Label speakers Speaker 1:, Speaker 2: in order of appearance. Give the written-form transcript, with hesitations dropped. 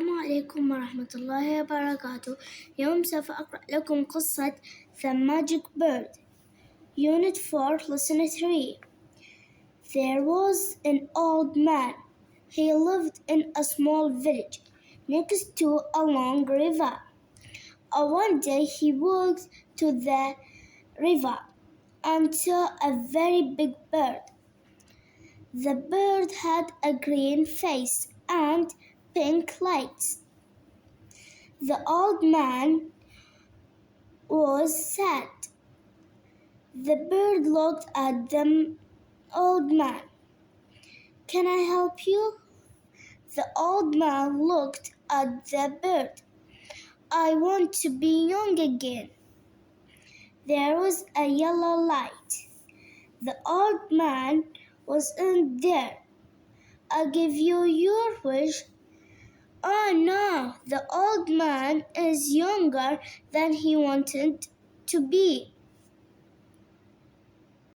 Speaker 1: السلام عليكم ورحمة الله وبركاته. اليوم سوف أقرأ لكم قصة The Magic Bird. Unit 4, Lesson 3. There was an old man. He lived in a small village next to a long river. One day he walked to the river and saw a very big bird. The bird had a green face and pink legs. The old man was sad. The bird looked at the old man. "Can I help you?" The old man looked at the bird. "I want to be young again." There was a yellow light. The old man wasn't there. "I'll give you your wish." "Oh no, the old man is younger than he wanted to be."